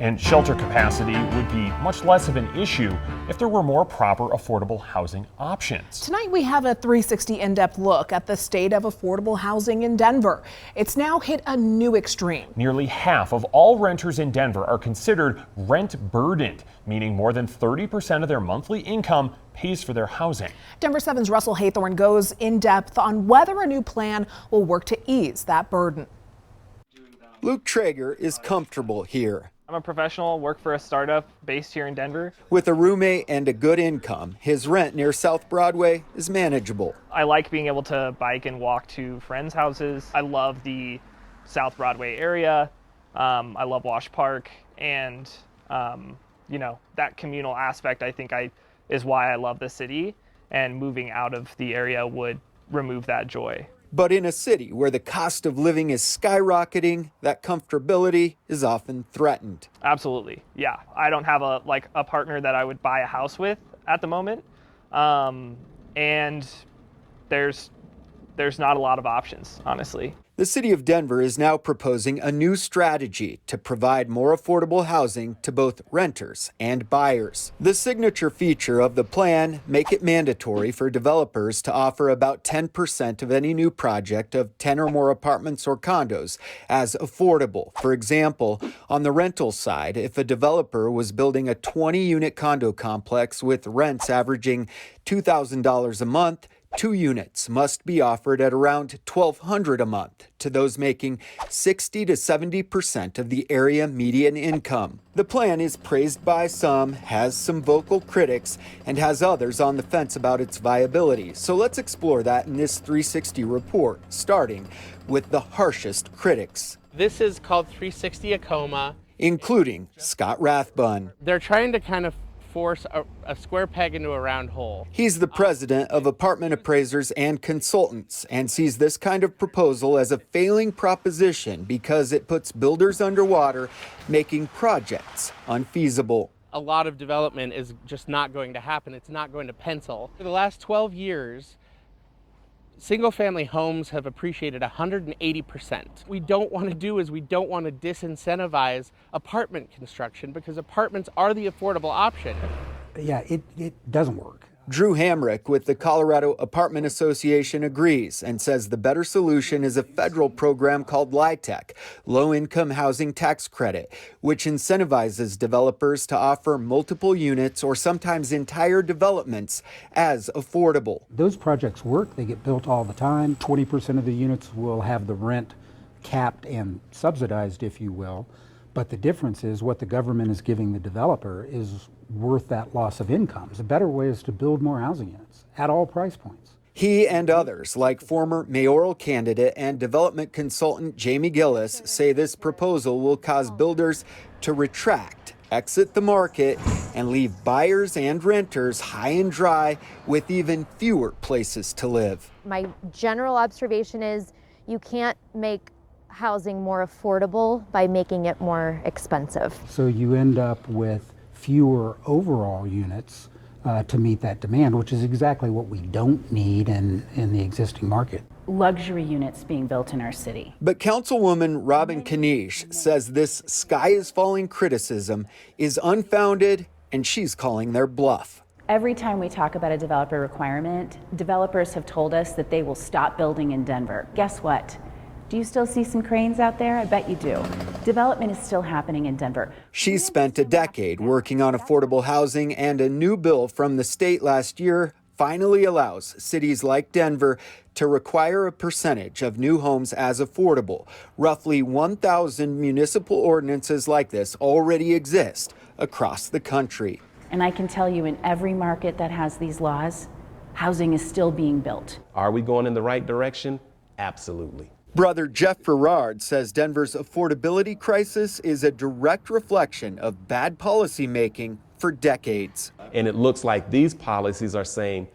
And shelter capacity would be much less of an issue if there were more proper affordable housing options. Tonight we have a 360 in-depth look at the state of affordable housing in Denver. It's now hit a new extreme. Nearly half of all renters in Denver are considered rent burdened, meaning more than 30% of their monthly income pays for their housing. Denver 7's Russell Haythorne goes in depth on whether a new plan will work to ease that burden. Luke Traeger is comfortable here. I'm a professional, work for a startup based here in Denver. With a roommate and a good income, his rent near South Broadway is manageable. I like being able to bike and walk to friends' houses. I love the South Broadway area. I love Wash Park, and that communal aspect I think is why I love the city, and moving out of the area would remove that joy. But in a city where the cost of living is skyrocketing, that comfortability is often threatened. Absolutely, yeah. I don't have a partner that I would buy a house with at the moment, and there's not a lot of options, honestly. The city of Denver is now proposing a new strategy to provide more affordable housing to both renters and buyers. The signature feature of the plan make it mandatory for developers to offer about 10% of any new project of 10 or more apartments or condos as affordable. For example, on the rental side, if a developer was building a 20-unit condo complex with rents averaging $2,000 a month, 2 units must be offered at around $1,200 a month to those making 60 to 70% of the area median income. The plan is praised by some, has some vocal critics, and has others on the fence about its viability. So let's explore that in this 360 report, starting with the harshest critics. This is called 360 Acoma, including Scott Rathbun. They're trying to kind of force a square peg into a round hole. He's the president of Apartment Appraisers and Consultants and sees this kind of proposal as a failing proposition because it puts builders underwater, making projects unfeasible. A lot of development is just not going to happen. It's not going to pencil. For the last 12 years, single-family homes have appreciated 180%. What we don't want to do is we don't want to disincentivize apartment construction because apartments are the affordable option. Yeah, it doesn't work. Drew Hamrick with the Colorado Apartment Association agrees and says the better solution is a federal program called LIHTC, Low Income Housing Tax Credit, which incentivizes developers to offer multiple units or sometimes entire developments as affordable. Those projects work. They get built all the time. 20% of the units will have the rent capped and subsidized, if you will. But the difference is what the government is giving the developer is worth that loss of income. A better way is to build more housing units at all price points. He and others, like former mayoral candidate and development consultant Jamie Gillis, say this proposal will cause builders to retract, exit the market, and leave buyers and renters high and dry with even fewer places to live. My general observation is you can't make housing more affordable by making it more expensive. So you end up with fewer overall units to meet that demand, which is exactly what we don't need in the existing market. Luxury units being built in our city. But Councilwoman Robin Kanish says this sky is falling criticism is unfounded, and she's calling their bluff. Every time we talk about a developer requirement, developers have told us that they will stop building in Denver. Guess what? Do you still see some cranes out there? I bet you do. Development is still happening in Denver. She spent a decade working on affordable housing, and a new bill from the state last year finally allows cities like Denver to require a percentage of new homes as affordable. Roughly 1,000 municipal ordinances like this already exist across the country. And I can tell you, in every market that has these laws, housing is still being built. Are we going in the right direction? Absolutely. Brother Jeff Farrard says Denver's affordability crisis is a direct reflection of bad policy making for decades. And it looks like these policies are saying,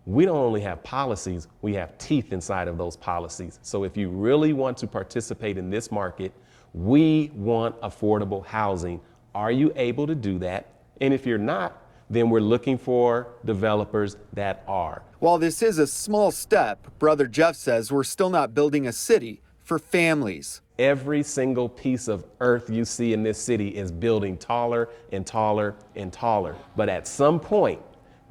we don't only have policies, we have teeth inside of those policies. So if you really want to participate in this market, we want affordable housing. Are you able to do that? And if you're not, then we're looking for developers that are. While this is a small step, Brother Jeff says we're still not building a city for families. Every single piece of earth you see in this city is building taller and taller and taller. But at some point,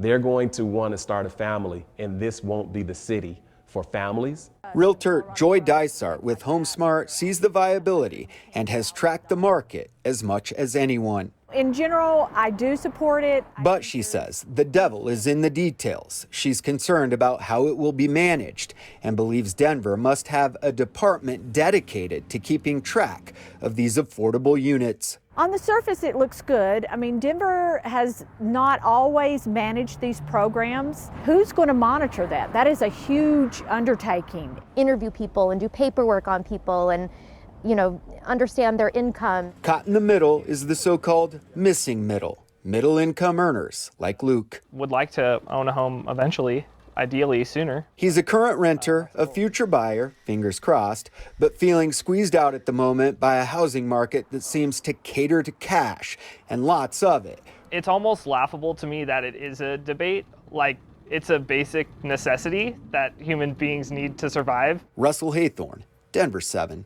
they're going to want to start a family, and this won't be the city for families. Realtor Joy Dysart with HomeSmart sees the viability and has tracked the market as much as anyone. In general, I do support it. But she says the devil is in the details. She's concerned about how it will be managed and believes Denver must have a department dedicated to keeping track of these affordable units. On the surface, it looks good. I mean, Denver has not always managed these programs. Who's going to monitor that? That is a huge undertaking. Interview people and do paperwork on people and, you know, understand their income. Caught in the middle is the so-called missing middle, middle income earners like Luke. Would like to own a home eventually, ideally sooner. He's a current renter, a future buyer, fingers crossed, but feeling squeezed out at the moment by a housing market that seems to cater to cash and lots of it. It's almost laughable to me that it is a debate. Like, it's a basic necessity that human beings need to survive. Russell Haythorne, Denver 7.